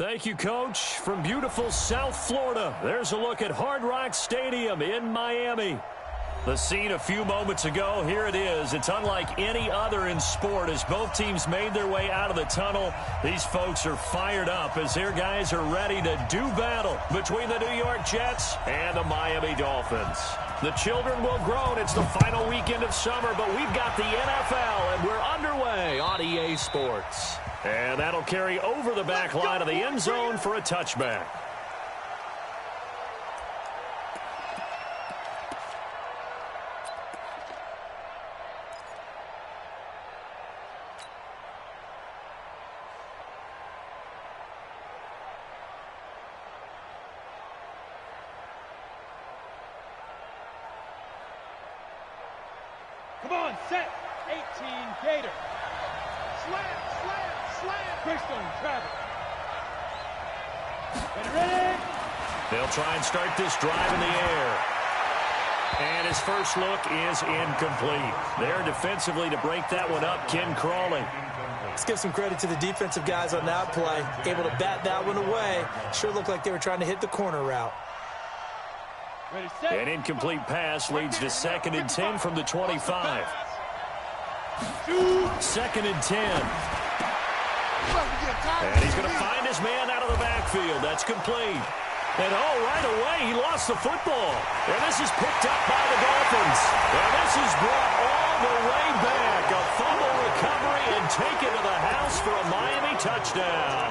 Thank you, Coach. From beautiful South Florida, there's a look at Hard Rock Stadium in Miami. The scene a few moments ago, here it is. It's unlike any other in sport as both teams made their way out of the tunnel. These folks are fired up as their guys are ready to do battle between the New York Jets and the Miami Dolphins. The children will groan. It's the final weekend of summer, but we've got the NFL, and we're underway on EA Sports. And that'll carry over the back line of the end zone for a touchback. Come on, set. 18, Gator. Slam, slam, slam. Christian, Travis. Ready? They'll try and start this drive in the air. And his first look is incomplete. There defensively to break that one up, Ken Crawley. Let's give some credit to the defensive guys on that play. Able to bat that one away. Sure looked like they were trying to hit the corner route. Ready, set. An incomplete pass leads to 2nd and 10 from the 25. 2nd and 10. And he's going to find his man out of the backfield. That's complete. And, right away, he lost the football. And this is picked up by the Dolphins. And this is brought all the way back. A fumble recovery and taken to the house for a Miami touchdown.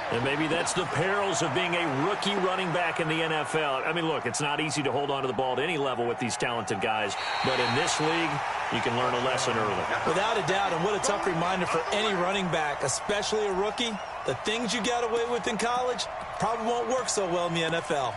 And maybe that's the perils of being a rookie running back in the NFL. I mean, look, it's not easy to hold on to the ball at any level with these talented guys. But in this league, you can learn a lesson early. Without a doubt, and what a tough reminder for any running back, especially a rookie. The things you got away with in college probably won't work so well in the NFL.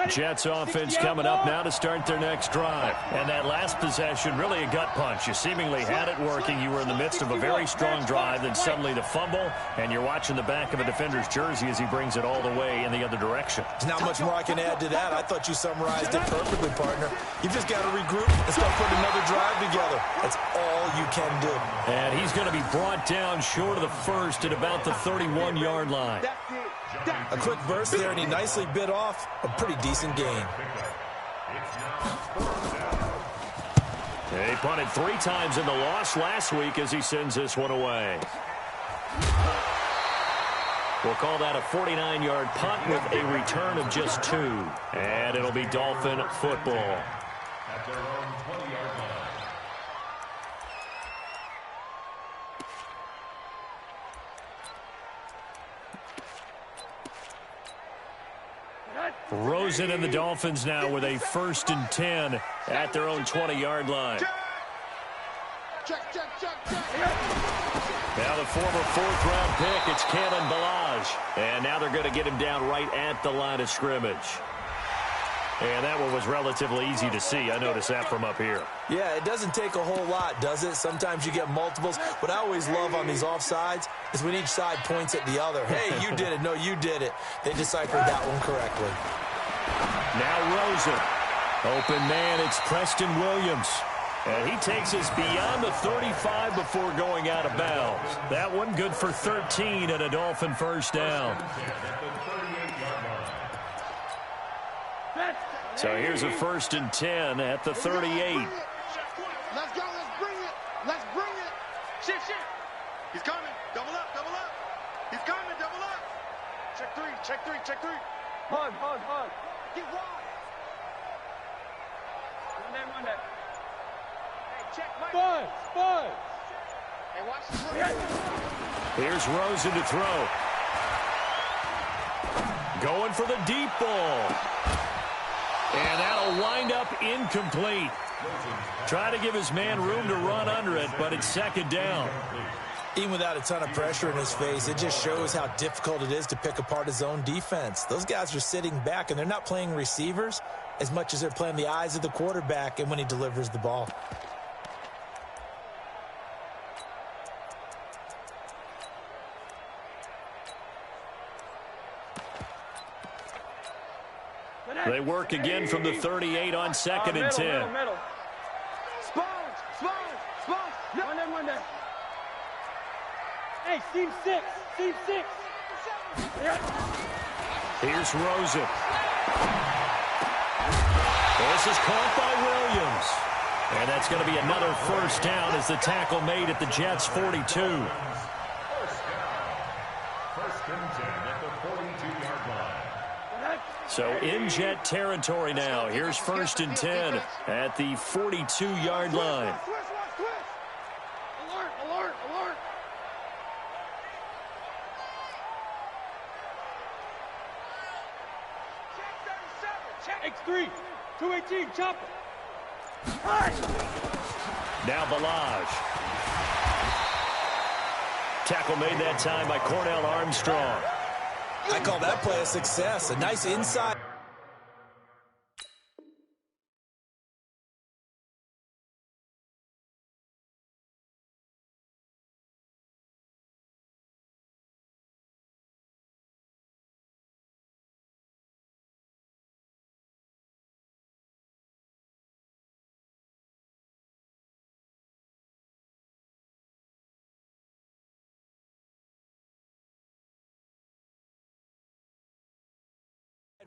Jets offense coming up now to start their next drive. And that last possession, really a gut punch. You seemingly had it working. You were in the midst of a very strong drive, then suddenly the fumble, and you're watching the back of a defender's jersey as he brings it all the way in the other direction. There's not much more I can add to that. I thought you summarized it perfectly, partner. You've just got to regroup and start putting another drive together. That's all you can do. And he's going to be brought down short of the first at about the 31-yard line. A quick burst there, and he nicely bit off a pretty decent gain. He punted 3 times in the loss last week as he sends this one away. We'll call that a 49-yard punt with a return of just 2. And it'll be Dolphin football. Rosen and the Dolphins now with a 1st and 10 at their own 20-yard line. Now the former 4th-round pick, it's Kalen Ballage. And now they're going to get him down right at the line of scrimmage. And that one was relatively easy to see. I noticed that from up here. Yeah, it doesn't take a whole lot, does it? Sometimes you get multiples. What I always love on these offsides is when each side points at the other. Hey, you did it. No, you did it. They deciphered that one correctly. Now Rosen. Open man, it's Preston Williams. And he takes us beyond the 35 before going out of bounds. That one good for 13 and a Dolphin first down. So here's a 1st and 10 at the 38. Let's go, let's bring it. Let's bring it. Shift. He's coming. Double up. He's coming, double up. Check three. Hug. Get wide. Run that. Hey, check Mike. Buzz. Hey, watch this. Here's Rosen to throw. Going for the deep ball. And that'll wind up incomplete. Try to give his man room to run under it, but it's 2nd down. Even without a ton of pressure in his face, it just shows how difficult it is to pick apart his own defense. Those guys are sitting back, and they're not playing receivers as much as they're playing the eyes of the quarterback and when he delivers the ball. They work again from the 38 on 2nd and 10. Middle. Sponge. One day. Hey, Steve 6. Yeah. Here's Rosen. This is caught by Williams. And that's going to be another first down as the tackle made at the Jets' 42. First and 10 at the 42-yard line. So in Jet territory now. Here's first and 10 at the 42-yard line. Alert. Check 37. Check. X3. 218. Chopper. Now Balaj. Tackle made that time by Cornell Armstrong. I call that play a success. A nice inside.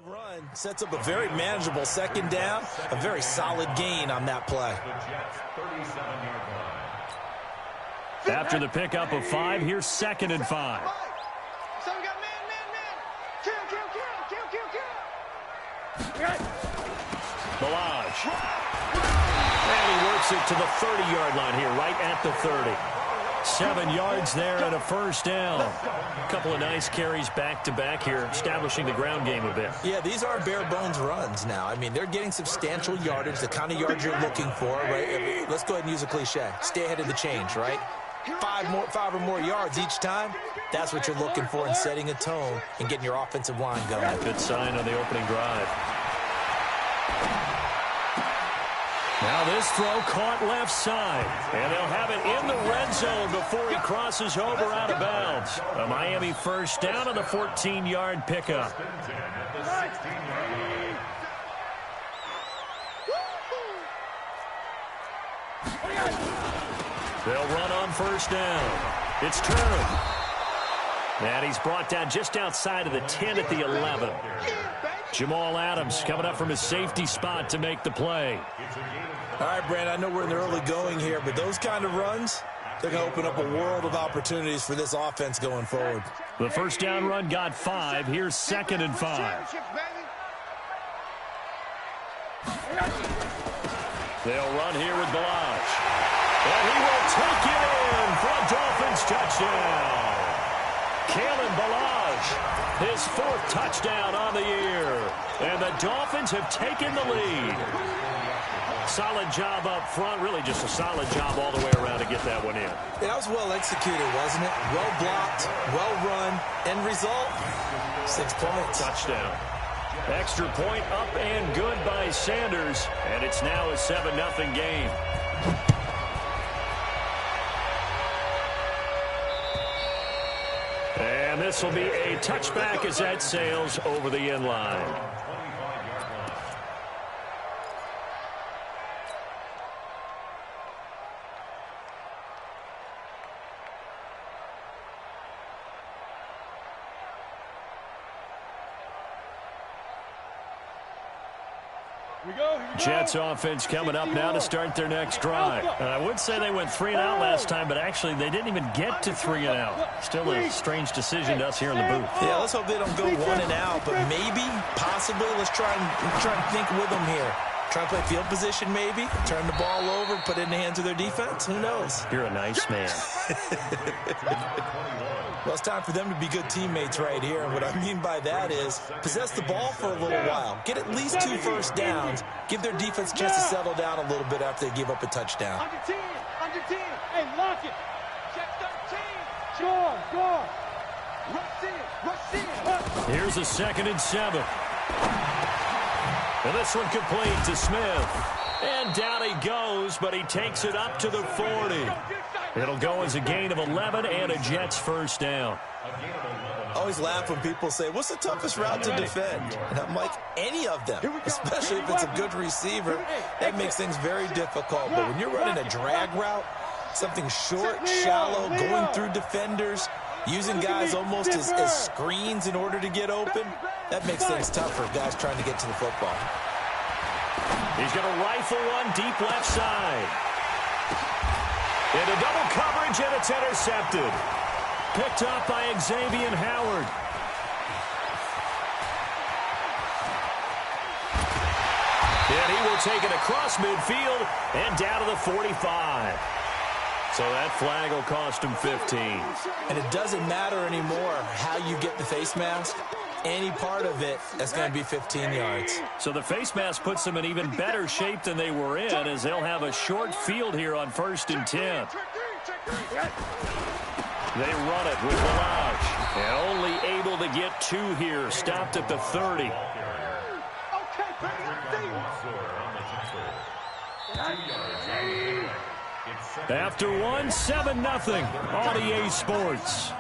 Run sets up a very manageable second down, a very solid gain on that play. After the pickup of 5, here's 2nd and 5. So we got man. Kill. Balaj. And he works it to the 30-yard line here, right at the 30. 7 yards there and a first down. A couple of nice carries back-to-back here, establishing the ground game a bit. Yeah, these are bare-bones runs now. I mean, they're getting substantial yardage, the kind of yards you're looking for, right? I mean, let's go ahead and use a cliche. Stay ahead of the change, right? 5 or more yards each time. That's what you're looking for in setting a tone and getting your offensive line going. Good sign on the opening drive. Now this throw caught left side, and they'll have it in the red zone before he crosses over out of bounds. A Miami first down on the 14-yard pickup. They'll run on first down. It's turned. And he's brought down just outside of the 10 at the 11. Jamal Adams coming up from his safety spot to make the play. All right, Brand, I know we're in the early going here, but those kind of runs, they're going to open up a world of opportunities for this offense going forward. The first down run got 5. Here's 2nd and 5. They'll run here with Balaj. And he will take it in for a Dolphins touchdown. Kalen Balaj, his 4th touchdown on the year. And the Dolphins have taken the lead. Solid job up front. Really just a solid job all the way around to get that one in. Yeah, that was well executed, wasn't it? Well blocked, well run. End result, 6 points. Touchdown. Extra point up and good by Sanders. And it's now a 7-0 game. And this will be a touchback as that sails over the end line. Jets offense coming up now to start their next drive. I would say they went 3 and out last time, but actually they didn't even get to 3 and out. Still a strange decision to us here in the booth. Yeah, let's hope they don't go 1 and out, but maybe, possibly, let's try and think with them here. Try and play field position maybe, turn the ball over, put it in the hands of their defense. Who knows? You're a nice man. Well, it's time for them to be good teammates right here. And what I mean by that is possess the ball for a little while. Get at least 2 first downs. Give their defense a chance to settle down a little bit after they give up a touchdown. Under 10. Hey, lock it. Check 13. Score. Rush in. Here's a 2nd and 7. And this one complete to Smith. And down he goes, but he takes it up to the 40. It'll go as a gain of 11 and a Jets first down. I always laugh when people say, what's the toughest route to defend? And I'm like, any of them, especially if it's a good receiver. That makes things very difficult. But when you're running a drag route, something short, shallow, going through defenders, using guys almost as screens in order to get open, that makes things tough for guys trying to get to the football. He's going to rifle one deep left side. Into double coverage, and it's intercepted. Picked up by Xavier Howard. And he will take it across midfield and down to the 45. So that flag will cost him 15. And it doesn't matter anymore how you get the face mask. Any part of it, that's going to be 15 yards. So the face mask puts them in even better shape than they were in, as they'll have a short field here on 1st and 10. They run it with Balaj. And only able to get 2 here. Stopped at the 30. After 1, 7-0 on EA Sports.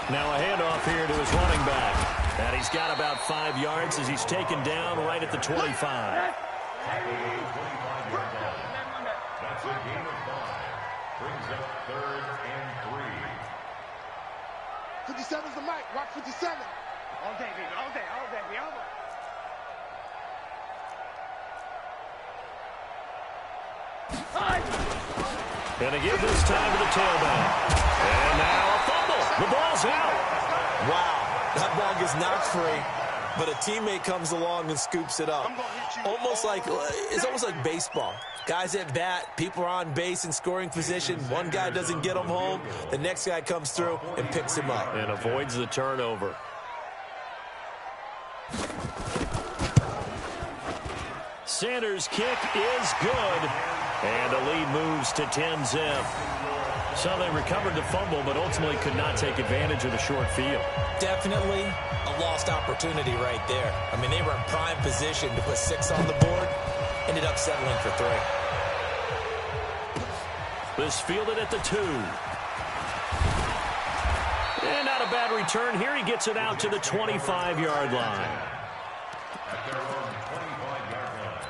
Now a handoff here to his running back. And he's got about 5 yards as he's taken down right at the 25. That's a gain of 5. Brings up 3rd and 3. 57's the mic. Rock 57. All day, baby. All day. All day. All day. Gonna give this time to the tailback. And now a fumble. The ball's out. Wow, that ball gets knocked free, but a teammate comes along and scoops it up. It's almost like baseball. Guys at bat, people are on base in scoring position. One guy doesn't get him home. The next guy comes through and picks him up. And avoids the turnover. Sanders' kick is good. And the lead moves to 10-zip. So they recovered the fumble, but ultimately could not take advantage of the short field. Definitely A lost opportunity right there. I mean, they were in prime position to put 6 on the board. Ended up settling for 3. This fielded at the 2. And not a bad return here. He gets it out to the 25-yard line. At their own 25-yard line.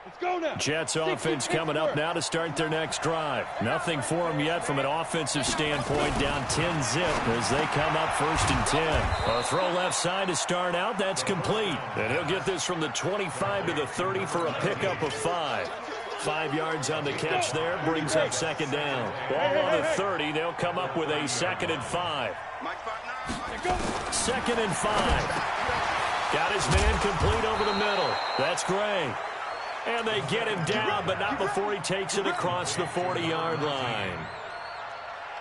Let's go now. Jets offense coming up now to start their next drive. Nothing for them yet from an offensive standpoint, down 10-zip as they come up 1st and 10. A throw left side to start out. That's complete. And he'll get this from the 25 to the 30 for a pickup of 5. 5 yards on the catch there, brings up 2nd down. Ball on the 30, they'll come up with a 2nd and 5. 2nd and 5. Got his man complete over the middle. That's Gray. And they get him down, but not before he takes it across the 40-yard line.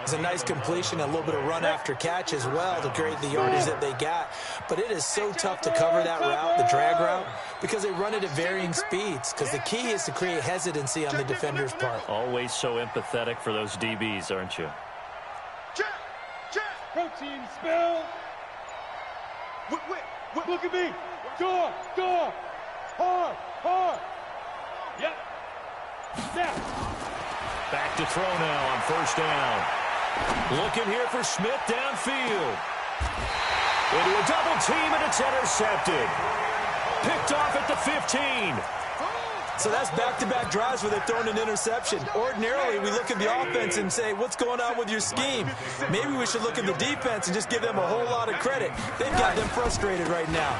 It's a nice completion, a little bit of run after catch as well to create the yardage that they got. But it is so tough to cover that route, the drag route, because they run it at varying speeds. Because the key is to create hesitancy on the defender's part. Always so empathetic for those DBs, aren't you? Protein spill. Look at me. Go. Hard. Yep. Snap. Back to throw now on 1st down. Looking here for Smith downfield. Into a double team, and it's intercepted. Picked off at the 15. So that's back-to-back drives where they're throwing an interception. Ordinarily, we look at the offense and say, what's going on with your scheme? Maybe we should look at the defense and just give them a whole lot of credit. They've got them frustrated right now.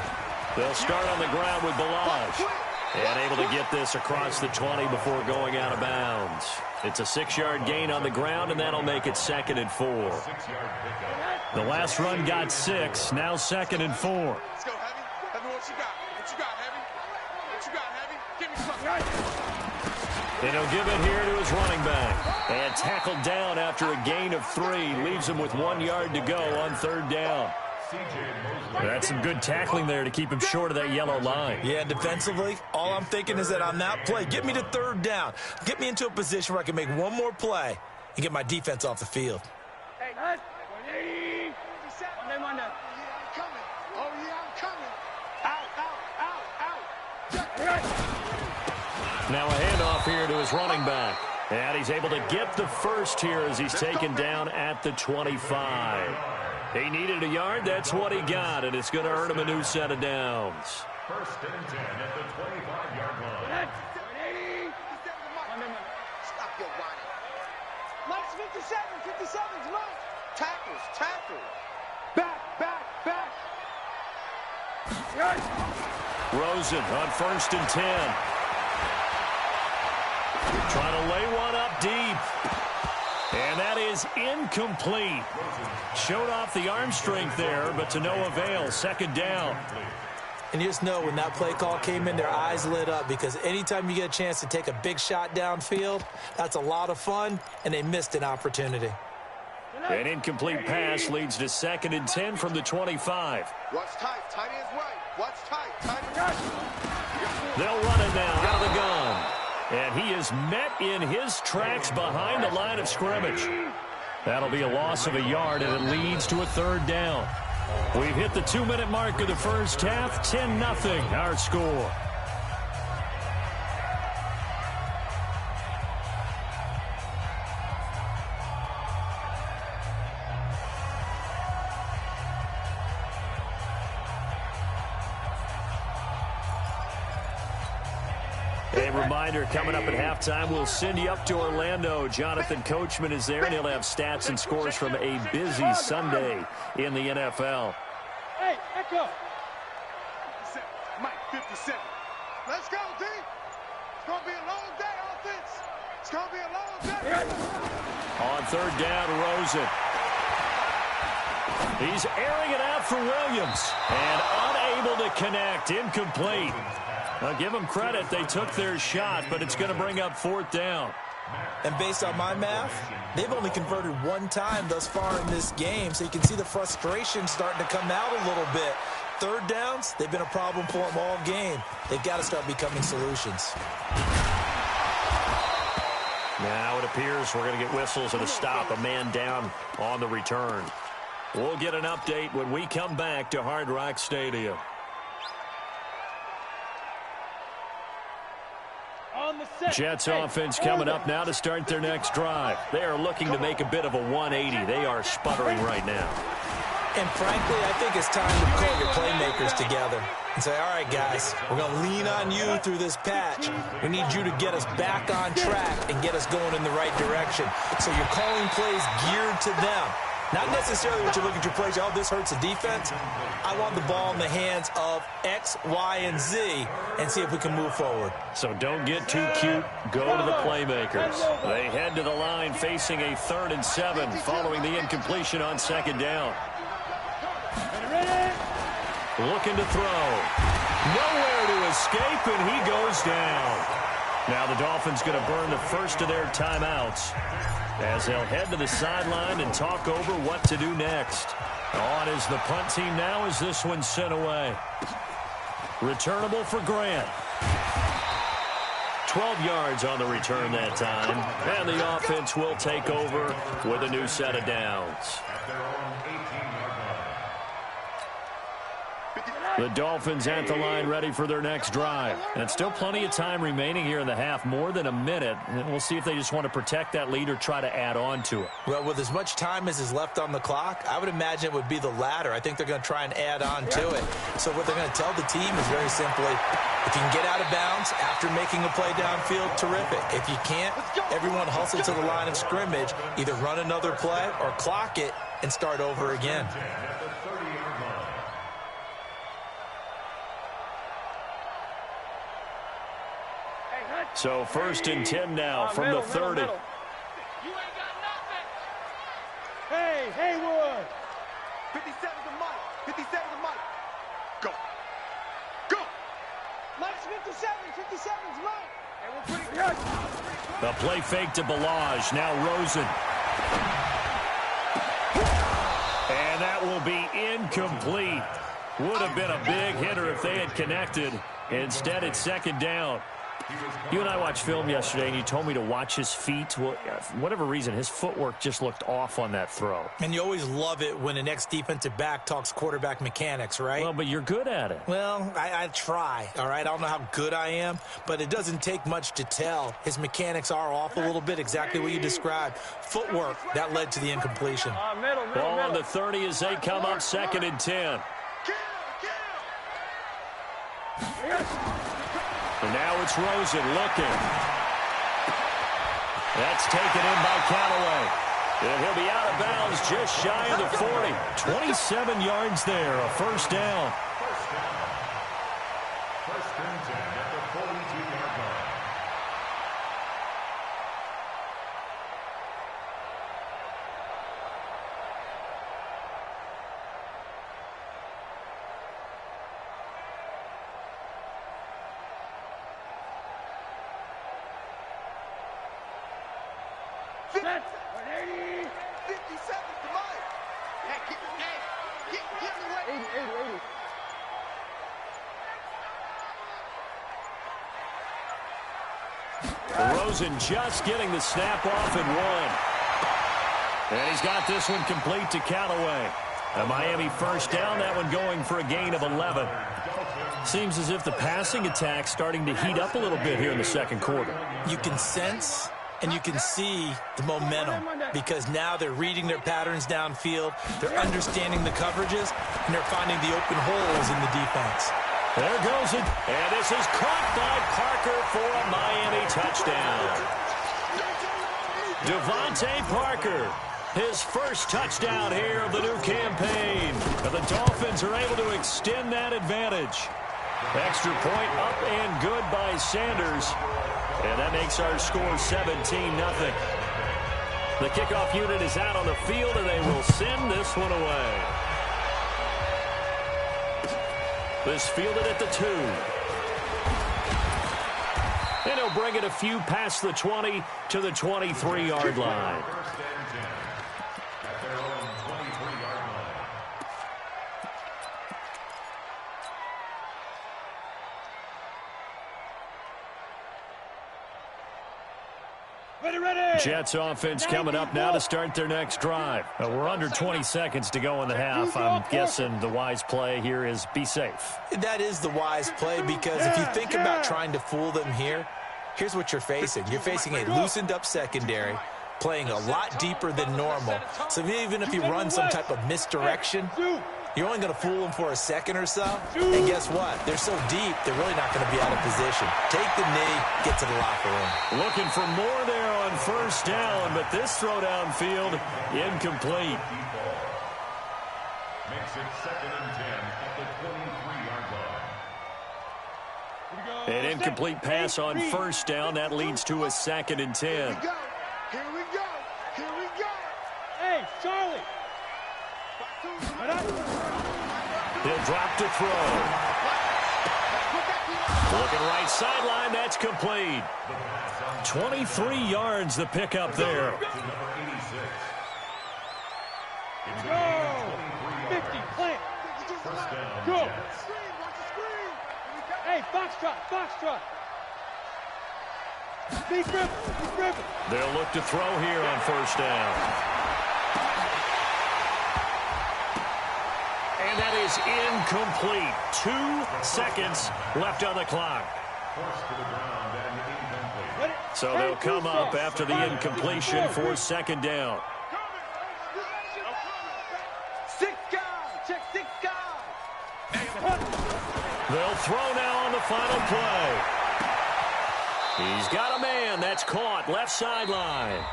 They'll start on the ground with Balaj. And able to get this across the 20 before going out of bounds. It's a 6-yard gain on the ground, and that'll make it 2nd and 4. The last run got 6, now 2nd and 4. Let's go, Heavy. Heavy, what you got? What you got, Heavy? What you got, Heavy? Give me something. And he'll give it here to his running back. And tackled down after a gain of 3. Leaves him with 1 yard to go on 3rd down. That's some good tackling there to keep him short of that yellow line. Yeah, defensively, all I'm thinking is that on that play, get me to 3rd down. Get me into a position where I can make one more play and get my defense off the field. Hey, 180. 57. Monday. Yeah, I'm coming. Oh, yeah, I'm coming. Out. Now a handoff here to his running back. And he's able to get the first here as he's taken down at the 25. He needed a yard. That's what he got, and it's going to earn him a new set of downs. 1st and 10 at the 25-yard line. 180. Stop your whining. Mike's 57. 57's Mike. Tackles. Back. Rosen on 1st and 10. Trying to lay one up deep. And that is incomplete. Showed off the arm strength there, but to no avail. 2nd down. And you just know when that play call came in, their eyes lit up because anytime you get a chance to take a big shot downfield, that's a lot of fun, and they missed an opportunity. An incomplete pass leads to 2nd and 10 from the 25. Watch tight. Tight ends right. Watch tight. Tight ends right. They'll run it now out of the gun. And he is met in his tracks behind the line of scrimmage. That'll be a loss of a yard, and it leads to a 3rd down. We've hit the 2-minute mark of the first half. 10-0 our score. A reminder, coming up at halftime, we'll send you up to Orlando. Jonathan Coachman is there, and he'll have stats and scores from a busy Sunday in the NFL. Hey, Echo. 57. Mike, 57. Let's go, D. It's going to be a long day, offense. It's going to be a long day. On 3rd down, Rosen. He's airing it out for Williams. And unable to connect. Incomplete. Now, give them credit. They took their shot, but it's going to bring up 4th down. And based on my math, they've only converted 1 time thus far in this game, so you can see the frustration starting to come out a little bit. 3rd downs, they've been a problem for them all game. They've got to start becoming solutions. Now it appears we're going to get whistles and a stop, a man down on the return. We'll get an update when we come back to Hard Rock Stadium. Jets offense coming up now to start their next drive. They are looking to make a bit of a 180. They are sputtering right now. And frankly, I think it's time to call your playmakers together and say, all right, guys, we're going to lean on you through this patch. We need you to get us back on track and get us going in the right direction. So you're calling plays geared to them. Not necessarily what you look at your plays, oh, this hurts the defense. I want the ball in the hands of X, Y, and Z and see if we can move forward. So don't get too cute. Go to the playmakers. They head to the line facing a 3rd and 7 following the incompletion on 2nd down. Looking to throw. Nowhere to escape, and he goes down. Now the Dolphins going to burn the first of their timeouts as they'll head to the sideline and talk over what to do next. On is the punt team now as this one's sent away. Returnable for Grant. 12 yards on the return that time. And the offense will take over with a new set of downs. The Dolphins at the line ready for their next drive. And still plenty of time remaining here in the half, more than a minute. And we'll see if they just want to protect that lead or try to add on to it. Well, with as much time as is left on the clock, I would imagine it would be the latter. I think they're going to try and add on to it. So what they're going to tell the team is very simply, if you can get out of bounds after making a play downfield, terrific. If you can't, everyone hustle to the line of scrimmage, either run another play or clock it and start over again. So 1st and 10 now from the 30. You ain't got nothing. Hey, Haywood. 57 to Mike. 57 to Mike. Go. Go. Mike's 57. 57's Mike. Hey, we're pretty good. The play fake to Balaj. Now Rosen. And that will be incomplete. Would have been a big hitter if they had connected. Instead, it's second down. You and I watched film yesterday, and you told me to watch his feet. Well, for whatever reason, his footwork just looked off on that throw. And you always love it when an ex-defensive back talks quarterback mechanics, right? Well, but you're good at it. Well, I try, all right? I don't know how good I am, but it doesn't take much to tell. His mechanics are off a little bit, exactly what you described. Footwork, that led to the incompletion. Ball on the 30 as they come up 2nd and 10. And now it's Rosen looking. That's taken in by Callaway. And he'll be out of bounds just shy of the 40. 27 yards there, a first down. First and 10 at the 42-yard line. Set. 180. 50 seconds to Mike. Hey, get away. 80. Rosen just getting the snap off and one. And he's got this one complete to Callaway. A Miami first down, that one going for a gain of 11. Seems as if the passing attack's starting to heat up a little bit here in the second quarter. You can sense and you can see the momentum because now they're reading their patterns downfield, they're understanding the coverages, and they're finding the open holes in the defense. There goes it. And this is caught by Parker for a Miami touchdown. Devontae Parker, his first touchdown here of the new campaign. And the Dolphins are able to extend that advantage. Extra point up and good by Sanders. And that makes our score 17-0. The kickoff unit is out on the field, and they will send this one away. This fielded at the 2. And he'll bring it a few past the 20 to the 23-yard line. First and 10 at their own 23-yard line. Ready. Jets offense coming up now to start their next drive. We're under 20 seconds to go in the half. I'm guessing the wise play here is be safe. That is the wise play because if you think about trying to fool them here, here's what you're facing. You're facing a loosened up secondary, playing a lot deeper than normal. So even if you run some type of misdirection, you're only going to fool them for a second or so. And guess what? They're so deep, they're really not going to be out of position. Take the knee, get to the locker room. Looking for more there on first down, but this throw downfield, incomplete. Makes it 2nd and 10 at the 23-yard line. An incomplete pass on first down. That leads to a 2nd and 10. Here we go. Hey, Charlie. He'll drop to throw. Looking right sideline, that's complete. 23 yards the pickup there. Go. 50, plant. Go. Hey, Foxtrot. Speed dribble. They'll look to throw here on first down. And that is incomplete. 2 seconds left on the clock. So they'll come up after the incompletion for second down. 6 guys. Check 6 guys. They'll throw now on the final play. He's got a man. That's caught. Left sideline.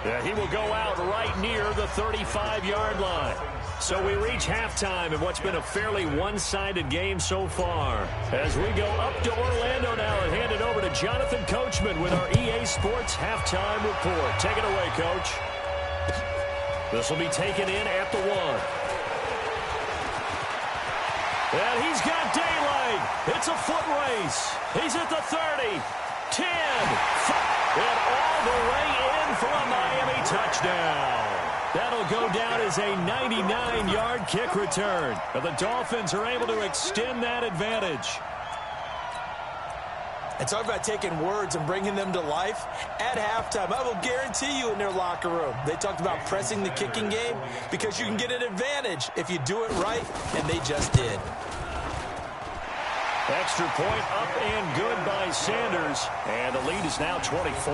Yeah, he will go out right near the 35-yard line. So we reach halftime in what's been a fairly one-sided game so far. As we go up to Orlando now and hand it over to Jonathan Coachman with our EA Sports Halftime Report. Take it away, Coach. This will be taken in at the 1. And he's got daylight. It's a foot race. He's at the 30, 10, 5, and all touchdown. That'll go down as a 99-yard kick return. And the Dolphins are able to extend that advantage. And talk about taking words and bringing them to life. At halftime, I will guarantee you in their locker room, they talked about pressing the kicking game because you can get an advantage if you do it right, and they just did. Extra point up and good by Sanders, and the lead is now 24.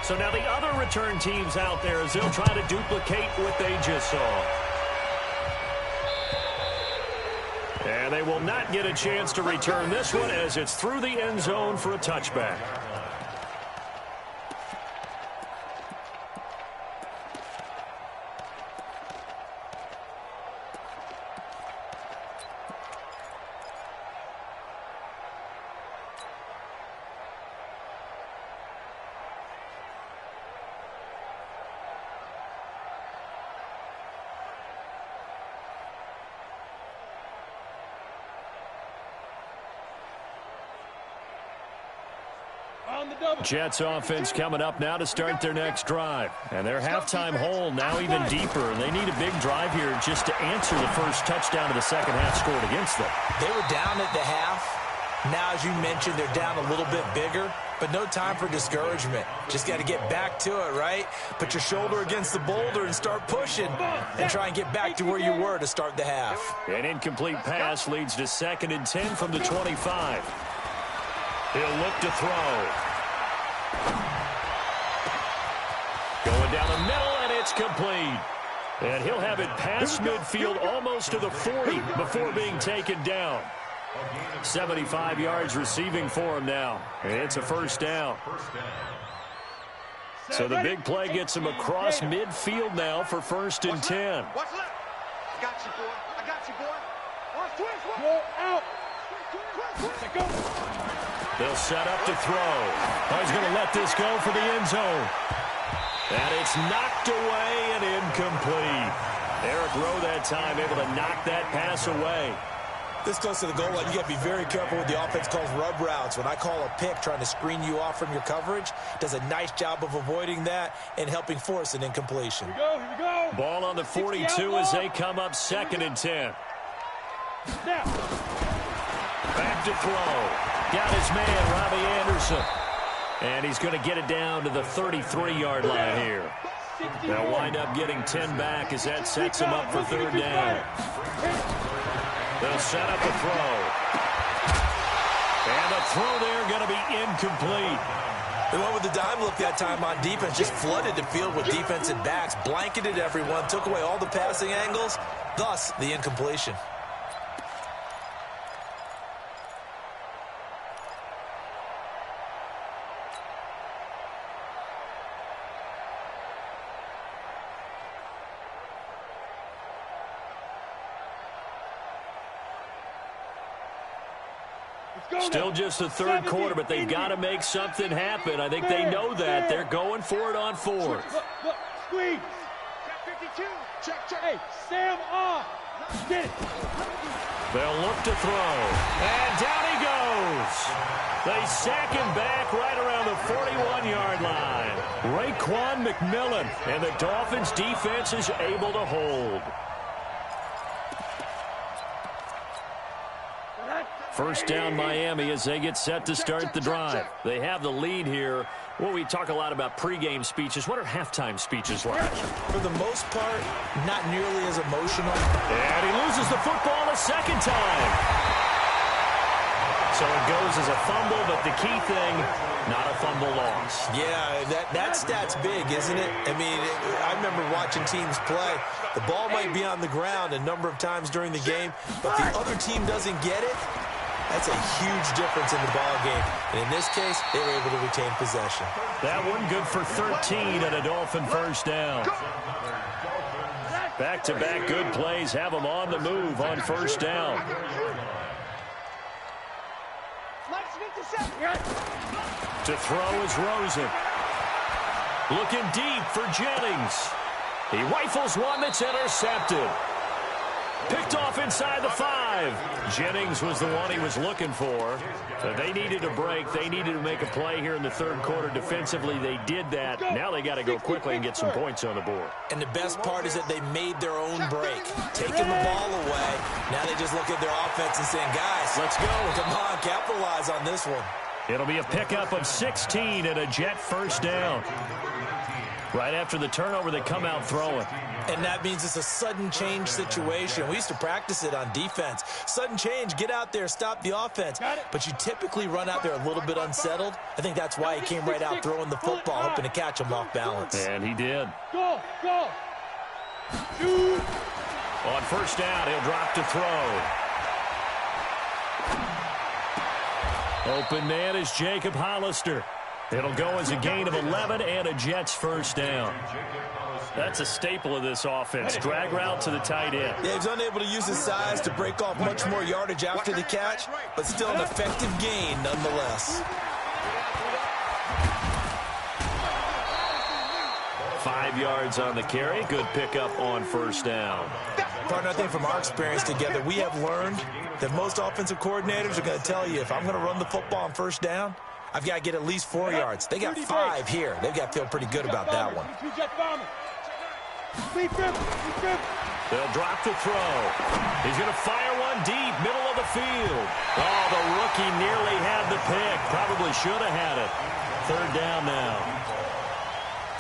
So now the other return teams out there as they'll try to duplicate what they just saw. And they will not get a chance to return this one as it's through the end zone for a touchback. Jets offense coming up now to start their next drive. And their halftime hole now even deeper. And they need a big drive here just to answer the first touchdown of the second half scored against them. They were down at the half. Now, as you mentioned, they're down a little bit bigger. But no time for discouragement. Just got to get back to it, right? Put your shoulder against the boulder and start pushing. And try and get back to where you were to start the half. An incomplete pass leads to 2nd and 10 from the 25. He'll look to throw. Going down the middle, and it's complete. And he'll have it past midfield almost to the 40 before being taken down. 75 yards receiving for him now. And it's a first down. So the big play gets him across midfield now for 1st and 10. Watch left. I got you, boy. I got you, boy. Watch twist. Go out. Go. They'll set up to throw. Oh, he's going to let this go for the end zone. And it's knocked away and incomplete. Eric Rowe that time able to knock that pass away. This close to the goal line, you got to be very careful with the offense calls rub routes. When I call a pick trying to screen you off from your coverage, does a nice job of avoiding that and helping force an incompletion. Here we go. Ball on the 42 as they come up 2nd and 10. Now. Back to throw. Got his man, Robbie Anderson. And he's going to get it down to the 33-yard line here. They'll wind up getting 10 back as that sets him up for 3rd down. They'll set up a throw. And the throw there going to be incomplete. They went with the dime look that time on defense, just flooded the field with defensive backs, blanketed everyone, took away all the passing angles, thus the incompletion. Still just the 3rd quarter, but they've got to make something happen. I think they know that. They're going for it on 4th. Look, squeeze. Check 52. Check. Hey, Sam off. Get it. They'll look to throw. And down he goes. They sack him back right around the 41-yard line. Raekwon McMillan, and the Dolphins' defense is able to hold. First down Miami as they get set to start the drive. They have the lead here. Well, we talk a lot about pregame speeches. What are halftime speeches like? For the most part, not nearly as emotional. And he loses the football a 2nd time. So it goes as a fumble, but the key thing, not a fumble loss. Yeah, that stat's big, isn't it? I mean, I remember watching teams play. The ball might be on the ground a number of times during the game, but the other team doesn't get it. That's a huge difference in the ball game. And in this case, they were able to retain possession. That one good for 13 and a Dolphin first down. Back-to-back good plays have them on the move on first down. To throw is Rosen. Looking deep for Jennings. He rifles one that's intercepted. Picked off inside the 5. Jennings was the one he was looking for. But they needed a break. They needed to make a play here in the third quarter defensively. They did that. Now they got to go quickly and get some points on the board. And the best part is that they made their own break. Taking the ball away. Now they just look at their offense and saying, guys, let's go. Come on, capitalize on this one. It'll be a pickup of 16 and a Jet first down. Right after the turnover, they come out throwing. And that means it's a sudden change situation. We used to practice it on defense. Sudden change, get out there, stop the offense. But you typically run out there a little bit unsettled. I think that's why he came right out throwing the football, hoping to catch him off balance. And he did. Go, go. Shoot. On first down, he'll drop to throw. Open man is Jacob Hollister. It'll go as a gain of 11 and a Jets first down. That's a staple of this offense. Drag route to the tight end. Yeah, he's unable to use his size to break off much more yardage after the catch, but still an effective gain nonetheless. 5 yards on the carry. Good pickup on first down. Partner, I think from our experience together, we have learned that most offensive coordinators are going to tell you, if I'm going to run the football on first down, I've got to get at least 4 yards. They got 5 here. They've got to feel pretty good about that one. They'll drop to throw. He's going to fire one deep, middle of the field. Oh, the rookie nearly had the pick. Probably should have had it. Third down now.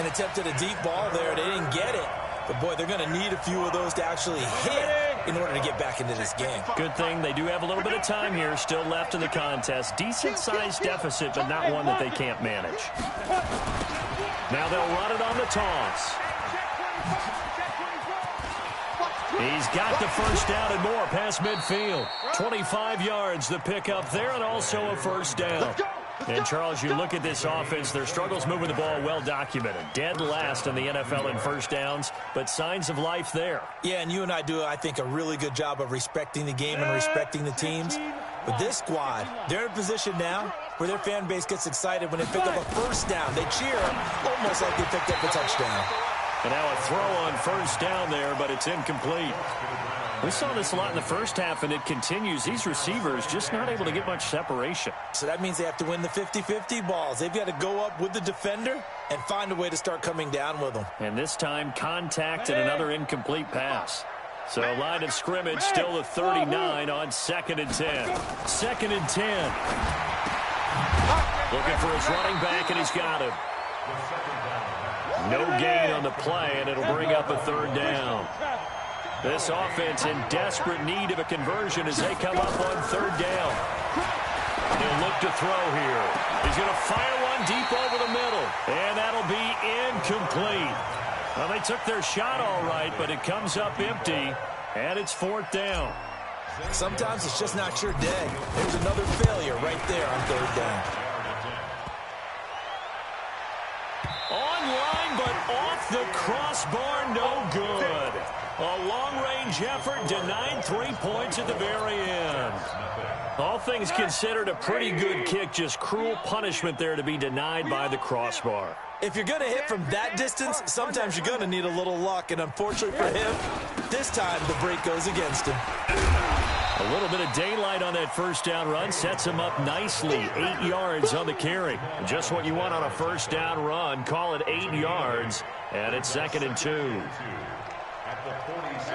An attempt at a deep ball there. They didn't get it. But, boy, they're going to need a few of those to actually hit in order to get back into this game. Good thing they do have a little bit of time here still left in the contest. Decent-sized deficit, but not one that they can't manage. Now they'll run it on the toss. He's got the first down and more past midfield. 25 yards, the pickup there, and also a first down. And, Charles, you look at this offense, their struggles moving the ball well documented. Dead last in the NFL in first downs, but signs of life there. Yeah, and you and I do, I think, a really good job of respecting the game and respecting the teams. But this squad, they're in a position now where their fan base gets excited when they pick up a first down. They cheer almost like they picked up a touchdown. And now a throw on first down there, but it's incomplete. We saw this a lot in the first half, and it continues. These receivers just not able to get much separation. So that means they have to win the 50-50 balls. They've got to go up with the defender and find a way to start coming down with them. And this time, contact and another incomplete pass. So line of scrimmage still the 39 on 2nd and 10. 2nd and 10. Looking for his running back, and he's got him. No gain on the play, and it'll bring up a third down. This offense in desperate need of a conversion as they come up on third down. He'll look to throw here. He's going to fire one deep over the middle, and that'll be incomplete. Well, they took their shot all right, but it comes up empty, and it's 4th down. Sometimes it's just not your day. There's another failure right there on third down. Online, but off the crossbar, no good. A long-range effort denied 3 points at the very end. All things considered, a pretty good kick, just cruel punishment there to be denied by the crossbar. If you're going to hit from that distance, sometimes you're going to need a little luck, and unfortunately for him, this time the break goes against him. A little bit of daylight on that first down run sets him up nicely. 8 yards on the carry. Just what you want on a first down run. Call it 8 yards, and it's 2nd and 2.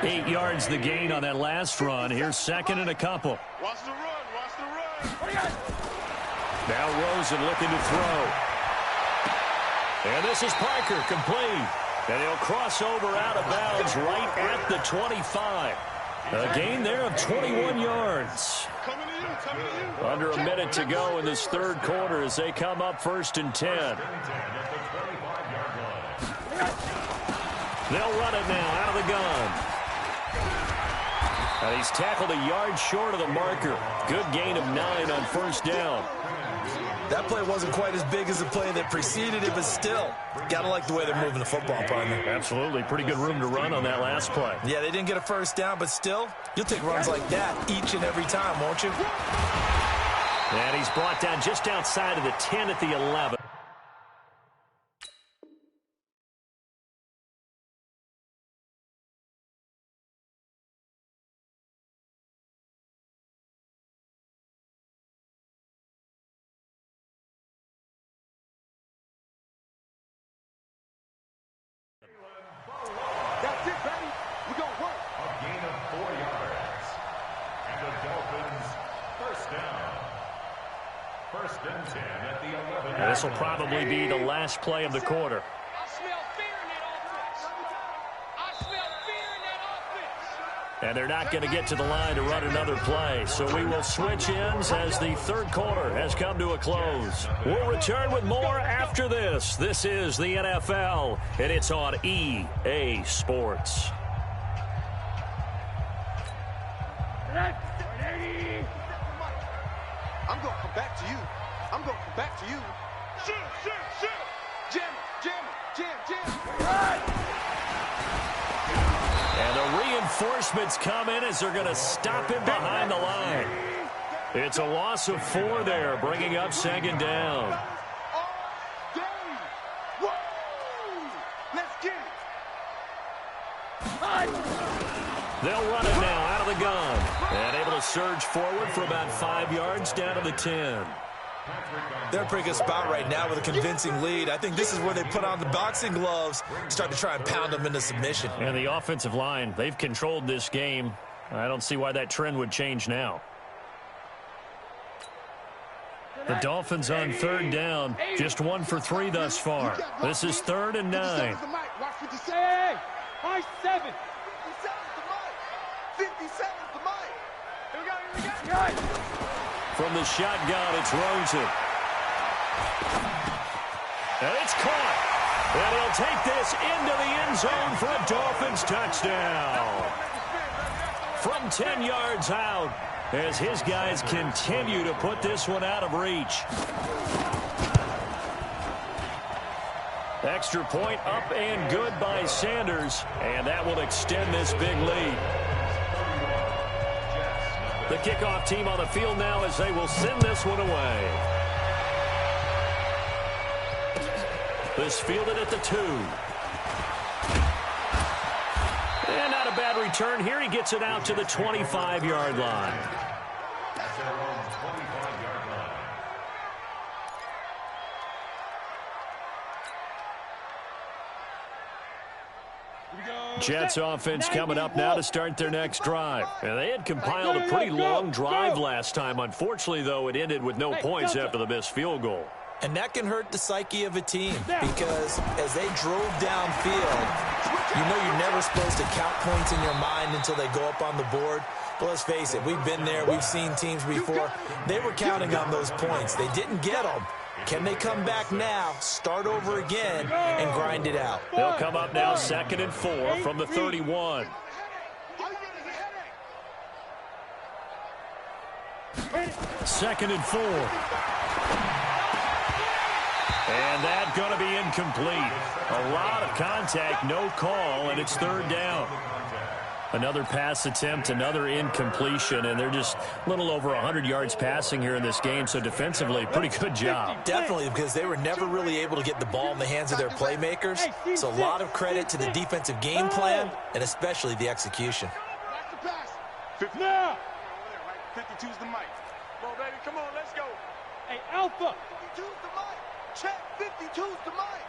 8 yards the gain on that last run. Here's 2nd and a couple. Watch the run. Watch the run. Now Rosen looking to throw. And this is Parker, complete. And he'll cross over out of bounds right at the 25. A gain there of 21 yards. Under a minute to go in this third quarter as they come up 1st and 10. They'll run it now out of the gun. And he's tackled a yard short of the marker. Good gain of 9 on first down. That play wasn't quite as big as the play that preceded it, but still, got to like the way they're moving the football, partner. Absolutely. Pretty good room to run on that last play. Yeah, they didn't get a first down, but still, you'll take runs like that each and every time, won't you? And he's brought down just outside of the 10 at the 11. First and 10 at the 11. And this will probably be the last play of the quarter. I smell fear in that offense. I smell fear in that offense. And they're not going to get to the line to run another play. So we will switch ends as the third quarter has come to a close. We'll return with more after this. This is the NFL, and it's on EA Sports. I'm going to come back to you. I'm going to come back to you. Shoot. Jam. And the reinforcements come in as they're going to stop him behind the line. It's a loss of 4 there, bringing up second down. Let's get it. They'll run it now out of the gun. And able to surge forward for about 5 yards down to the 10. They're in a pretty good spot right now with a convincing lead. I think this is where they put on the boxing gloves, start to try and pound them into submission. And the offensive line, they've controlled this game. I don't see why that trend would change now. The Dolphins on third down, just 1 for 3 thus far. This is 3rd and 9. Hey, high 7. 57's the mic. Here we go. From the shotgun, it's Rosen. And it's caught. And he'll take this into the end zone for a Dolphins touchdown. From 10 yards out, as his guys continue to put this one out of reach. Extra point up and good by Sanders, and that will extend this big lead. The kickoff team on the field now as they will send this one away. This fielded at the 2. And not a bad return here. He gets it out to the 25-yard line. That's their own 25-yard line. Jets offense coming up now to start their next drive. And they had compiled a pretty long drive last time. Unfortunately, though, it ended with no points after the missed field goal. And that can hurt the psyche of a team because as they drove downfield, you know you're never supposed to count points in your mind until they go up on the board. But let's face it, we've been there. We've seen teams before. They were counting on those points. They didn't get them. Can they come back now, start over again, and grind it out? They'll come up now 2nd and 4 from the 31. Second and 4. And that's going to be incomplete. A lot of contact, no call, and it's 3rd down. Another pass attempt, another incompletion, and they're just a little over 100 yards passing here in this game, so defensively, pretty good job. Definitely, because they were never really able to get the ball in the hands of their playmakers. So a lot of credit to the defensive game plan, and especially the execution. Now. 52's the mic. Come on, baby. Come on, let's go. Hey, Alpha. 52's the mic. Check. 52's the mic.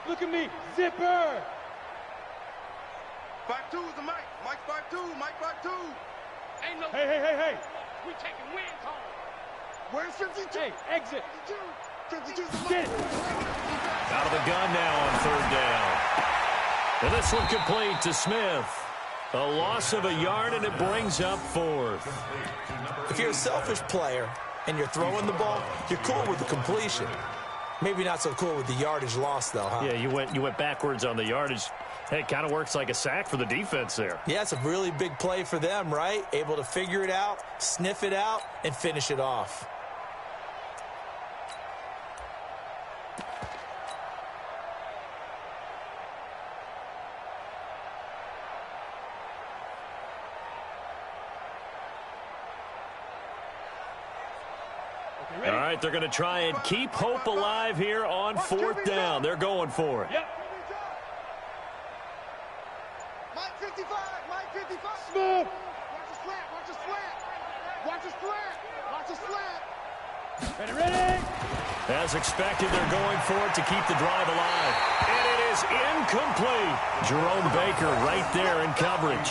Look at me. Zipper. 52's the mic. Mike 52. Mike 52. Ain't no. Hey. We taking wins home. Where's 52? Hey, exit. 52's the mic. Get it. Out of the gun now on 3rd down. And this one complete to Smith. A loss of a yard, and it brings up 4th. If you're a selfish player and you're throwing the ball, you're cool with the completion. Maybe not so cool with the yardage loss, though, huh? Yeah, you went backwards on the yardage. Hey, it kind of works like a sack for the defense there. Yeah, it's a really big play for them, right? Able to figure it out, sniff it out, and finish it off. All right, they're going to try and keep hope alive here on 4th down. They're going for it. Yep. Mike 55. Mike 55. Smooth. Watch the slant. Watch the slant. Watch the slant. Watch the slant. Ready. As expected, they're going for it to keep the drive alive. And it is incomplete. Jerome Baker right there in coverage.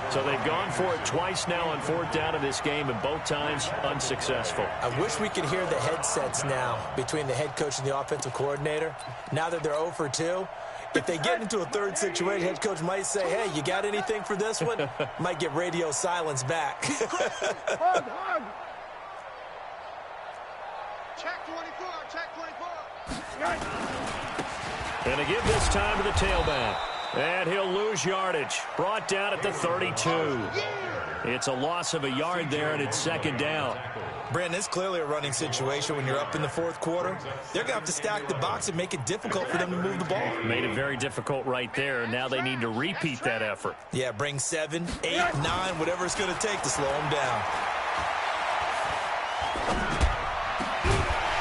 So they've gone for it twice now on fourth down in this game, and both times unsuccessful. I wish we could hear the headsets now between the head coach and the offensive coordinator. Now that they're 0 for 2, if they get into a third situation, head coach might say, hey, you got anything for this one? Might get radio silence back. Hug, hug. Check 24, check 24. And to give this time to the tailback. And he'll lose yardage. Brought down at the 32. It's a loss of a yard there, and it's second down. Brandon, it's clearly a running situation when you're up in the fourth quarter. They're going to have to stack the box and make it difficult for them to move the ball. Made it very difficult right there. Now they need to repeat that effort. Yeah, bring 7, 8, 9, whatever it's going to take to slow them down.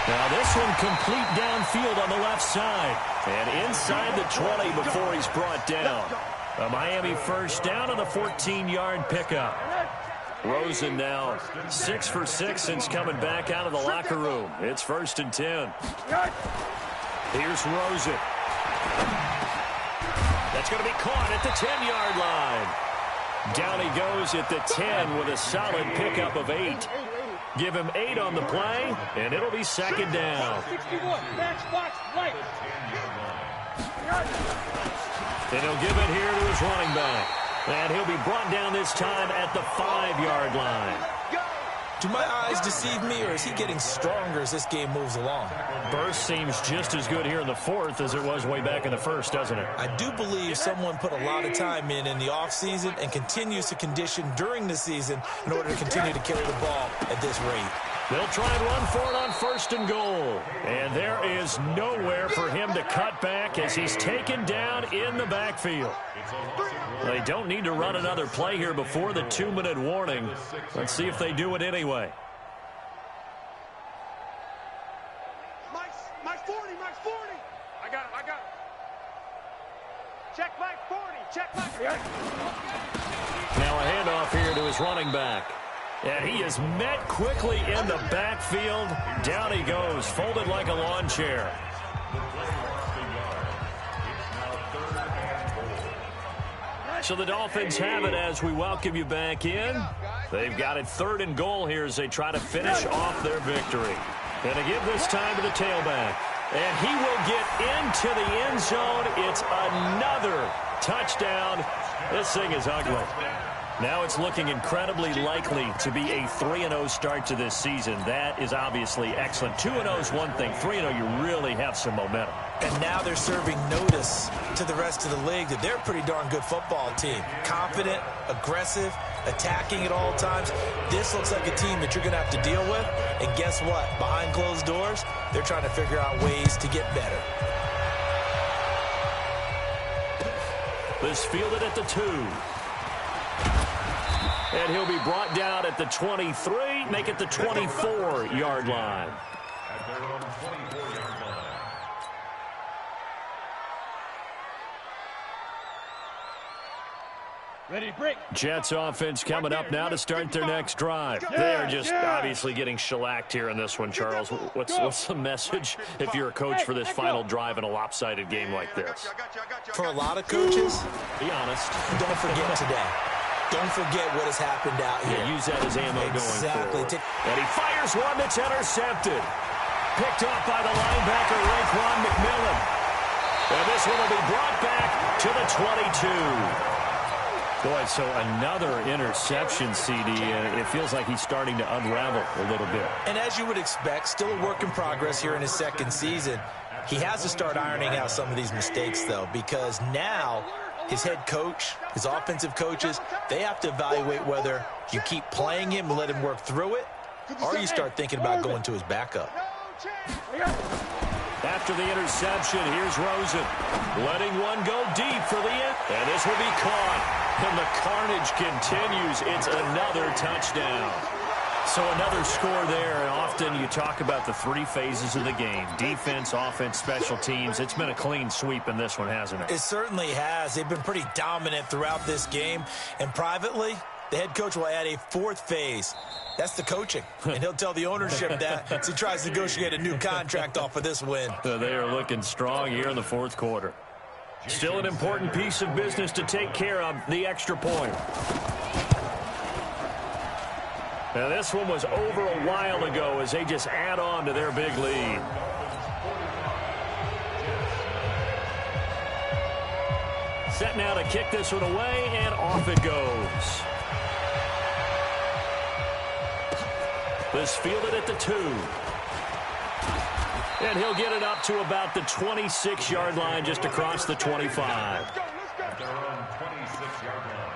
Now this one complete downfield on the left side. And inside the 20 before he's brought down. A Miami first down on the 14-yard pickup. Rosen now 6 for 6 since coming back out of the locker room. It's 1st and 10. Here's Rosen. That's going to be caught at the 10-yard line. Down he goes at the 10 with a solid pickup of 8. Give him 8 on the play, and it'll be second down. 61, matchbox right. And he'll give it here to his running back. And he'll be brought down this time at the 5-yard line. Do my eyes deceive me, or is he getting stronger as this game moves along? Burst seems just as good here in the fourth as it was way back in the first, doesn't it? I do believe someone put a lot of time in the offseason and continues to condition during the season in order to continue to carry the ball at this rate. They'll try and run for it on 1st and goal. And there is nowhere for him to cut back as he's taken down in the backfield. They don't need to run another play here before the 2-minute warning. Let's see if they do it anyway. Mike 40, Mike 40. I got it. Check Mike 40, check Mike 40. Now a handoff here to his running back. And he is met quickly in the backfield. Down he goes, folded like a lawn chair. So the Dolphins have it as we welcome you back in. They've got it 3rd and goal here as they try to finish off their victory. And to give this time to the tailback. And he will get into the end zone. It's another touchdown. This thing is ugly. Now it's looking incredibly likely to be a 3-0 start to this season. That is obviously excellent. 2-0 is one thing. 3-0, you really have some momentum. And now they're serving notice to the rest of the league that they're a pretty darn good football team. Confident, aggressive, attacking at all times. This looks like a team that you're going to have to deal with. And guess what? Behind closed doors, they're trying to figure out ways to get better. This fielded at the 2. And he'll be brought down at the 23, make it the 24-yard line. Ready, break. Jets offense coming up now to start their next drive. They're just obviously getting shellacked here in this one, Charles. What's the message if you're a coach for this final drive in a lopsided game like this? For a lot of coaches, be honest. Don't forget today. Don't forget what has happened out here. Yeah, use that as ammo exactly. going forward. And he fires one that's intercepted. Picked off by the linebacker, Raekwon McMillan. And this one will be brought back to the 22. Boy, so another interception, CD, and it feels like he's starting to unravel a little bit. And as you would expect, still a work in progress here in his second season. He has to start ironing out some of these mistakes, though, because now his head coach, his offensive coaches, they have to evaluate whether you keep playing him and let him work through it, or you start thinking about going to his backup. After the interception, here's Rosen. Letting one go deep for the end. And this will be caught. And the carnage continues. It's another touchdown. So another score there. And often you talk about the 3 phases of the game. Defense, offense, special teams. It's been a clean sweep in this one, hasn't it? It certainly has. They've been pretty dominant throughout this game. And privately, the head coach will add a 4th phase. That's the coaching. And he'll tell the ownership that as he tries to negotiate a new contract off of this win. So they are looking strong here in the 4th quarter. Still an important piece of business to take care of, the extra point. Now, this one was over a while ago as they just add on to their big lead. Set now to kick this one away, and off it goes. This fielded at the 2. And he'll get it up to about the 26-yard line, just across the 25. At their own 26-yard line.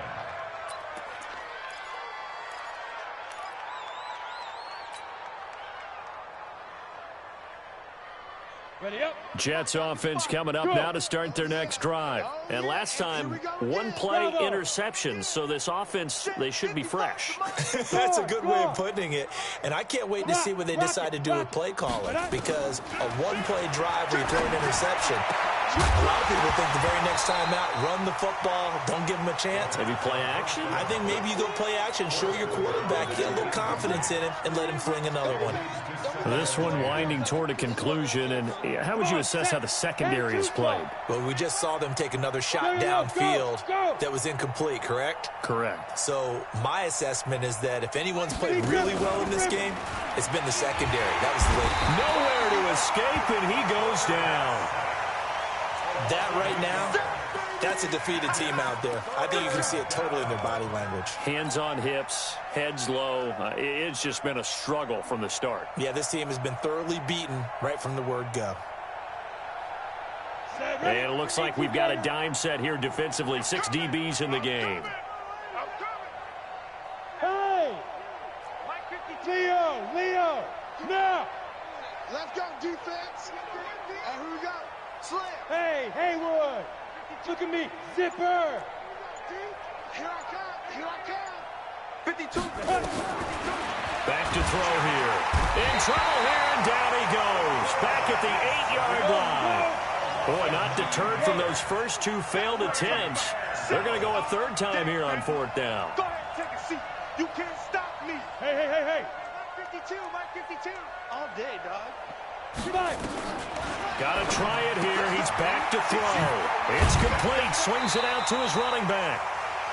Ready up. Jets offense coming up now to start their next drive. And last time, one play interception, so this offense, they should be fresh. That's a good way of putting it. And I can't wait to see what they decide to do with play calling, because a one-play drive where you throw an interception, a lot of people think the very next time out, run the football, don't give them a chance. Maybe play action? I think maybe you go play action, show your quarterback, get a little confidence in him, and let him fling another one. This one winding toward a conclusion, and how would you assess how the secondary is played? Well, we just saw them take another shot downfield that was incomplete, correct? Correct. So my assessment is that if anyone's played really well in this game, it's been the secondary. That was the way. Nowhere to escape, and he goes down. That right now, that's a defeated team out there. I think you can see it totally in their body language. Hands on hips, heads low. It's just been a struggle from the start. Yeah, this team has been thoroughly beaten right from the word go. And it looks like we've got a dime set here defensively. 6 DBs in the game. Hey! Leo! Now! Let's go, defense. And who we got? Slam. Hey, Haywood! Look at me, Zipper! Here I come. 52. Back to throw here. In trouble here, and down he goes. Back at the 8-yard line. Boy, not deterred from those first 2 failed attempts. They're going to go a third time here on 4th down. Go ahead, take a seat. You can't stop me. Hey! Mike 52, Mike 52. All day, dog. Got to try it here. He's back to throw. It's complete. Swings it out to his running back.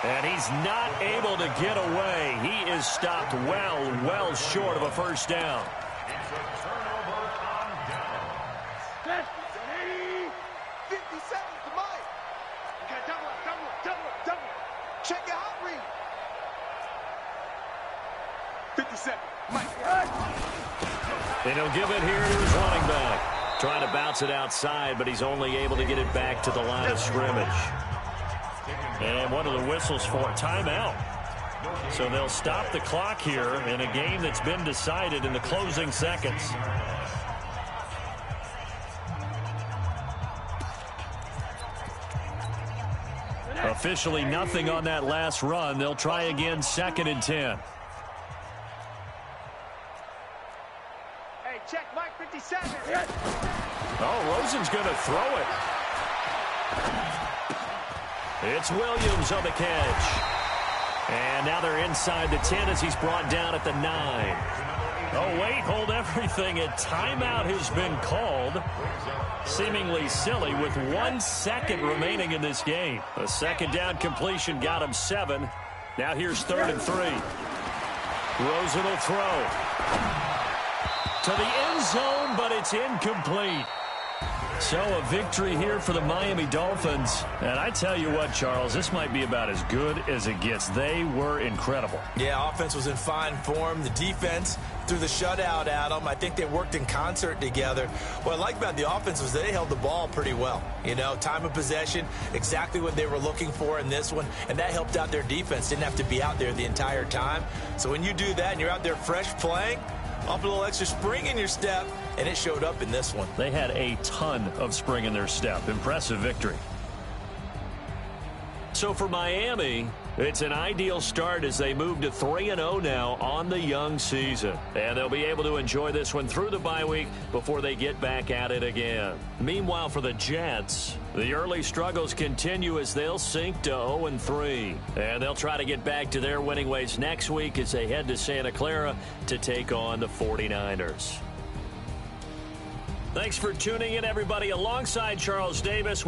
And he's not able to get away. He is stopped well short of a first down. It's a turnover on down. 57 to Mike. Okay, double. Check your hot read. 57. Mike. And he'll give it here to his running back. Trying to bounce it outside, but he's only able to get it back to the line of scrimmage. And one of the whistles for a timeout. So they'll stop the clock here in a game that's been decided in the closing seconds. Officially nothing on that last run. They'll try again, 2nd and 10. Hey, check Mike 57. Oh, Rosen's going to throw it. It's Williams on the catch. And now they're inside the 10 as he's brought down at the 9. Oh, wait, hold everything. A timeout has been called. Seemingly silly with 1 second remaining in this game. A 2nd down completion got him 7. Now here's 3rd and 3. Rosen will throw. To the end zone, but it's incomplete. So a victory here for the Miami Dolphins. And I tell you what, Charles, this might be about as good as it gets. They were incredible. Yeah, offense was in fine form. The defense threw the shutout at them. I think they worked in concert together. What I like about the offense was they held the ball pretty well. You know, time of possession, exactly what they were looking for in this one. And that helped out their defense. Didn't have to be out there the entire time. So when you do that and you're out there fresh playing, off a little extra spring in your step, and it showed up in this one. They had a ton of spring in their step. Impressive victory. So for Miami, it's an ideal start as they move to 3-0 now on the young season. And they'll be able to enjoy this one through the bye week before they get back at it again. Meanwhile, for the Jets, the early struggles continue as they'll sink to 0-3. And they'll try to get back to their winning ways next week as they head to Santa Clara to take on the 49ers. Thanks for tuning in, everybody. Alongside Charles Davis,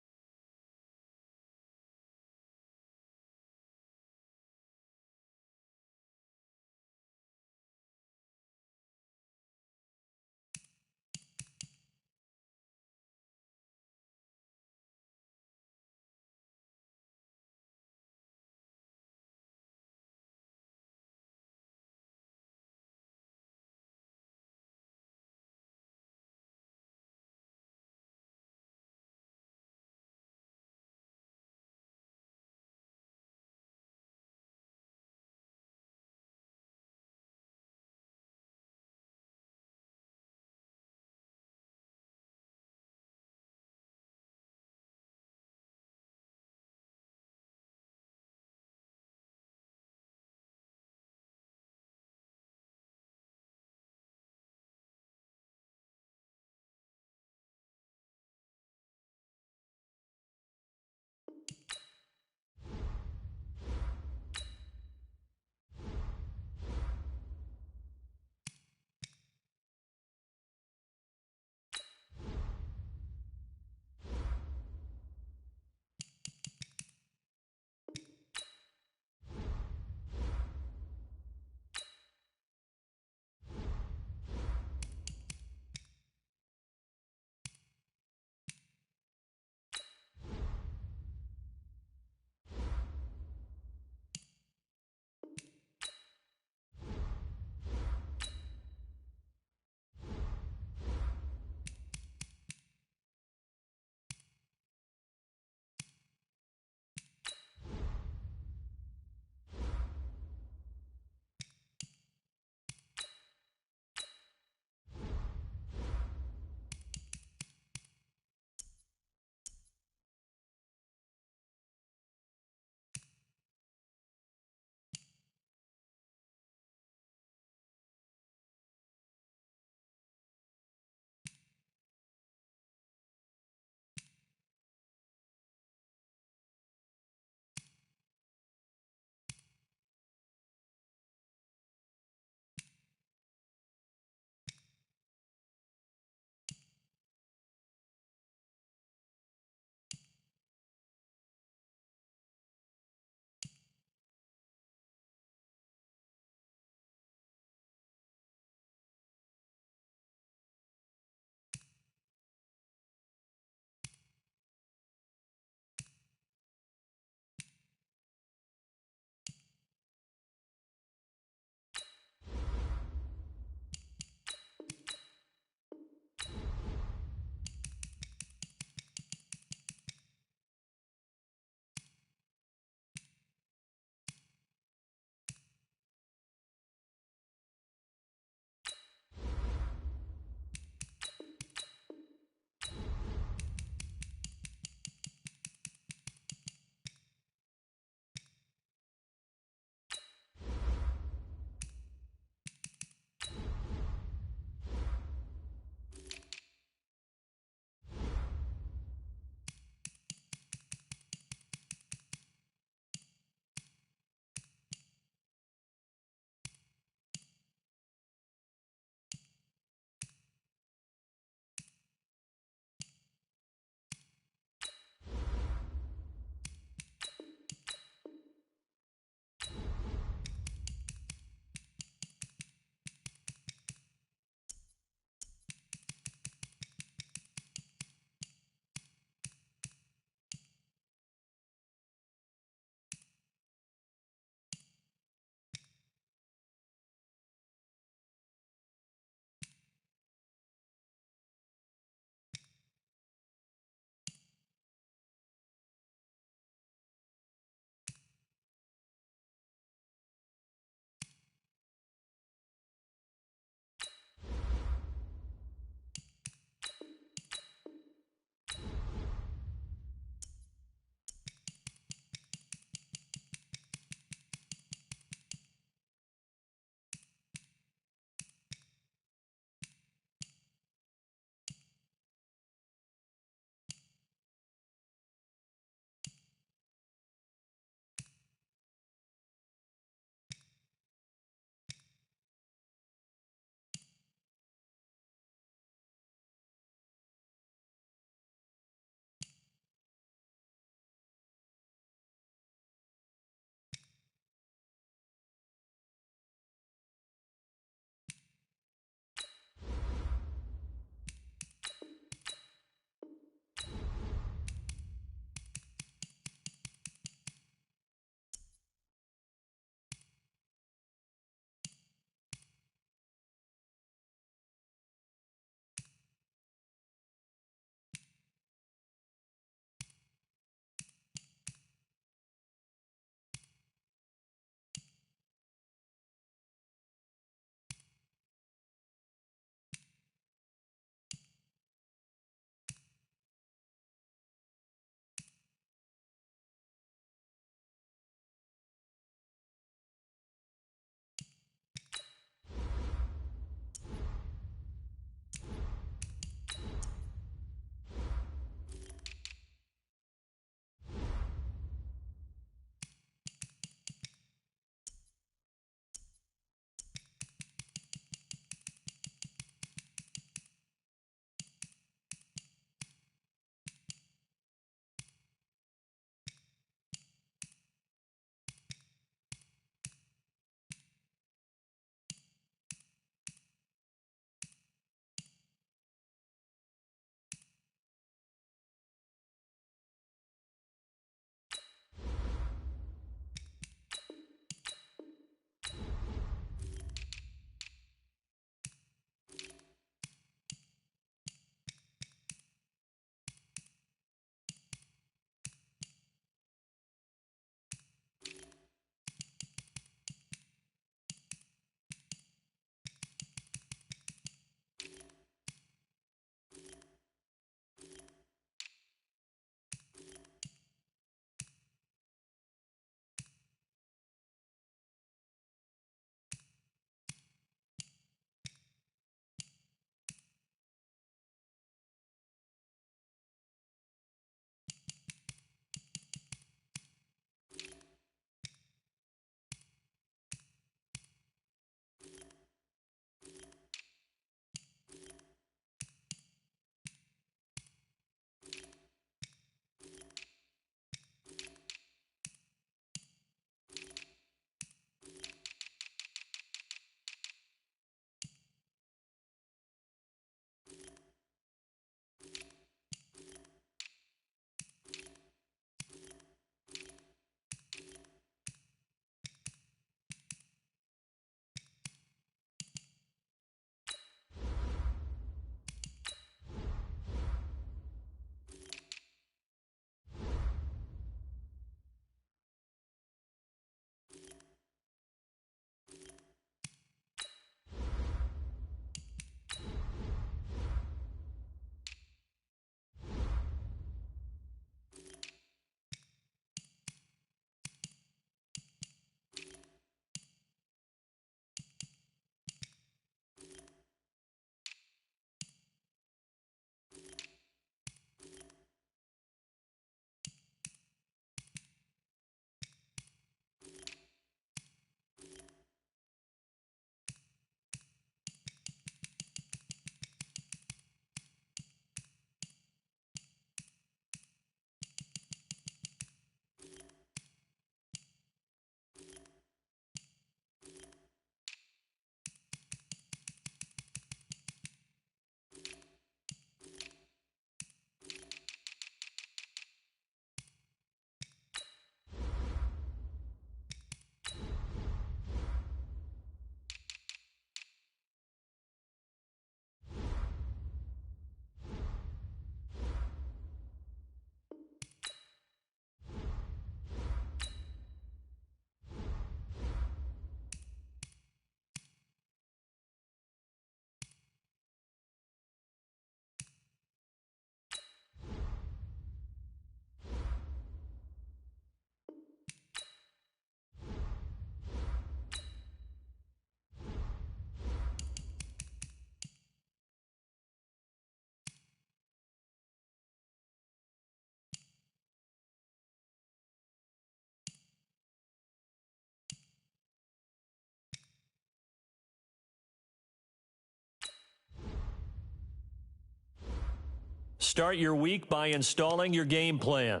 Start your week by installing your game plan.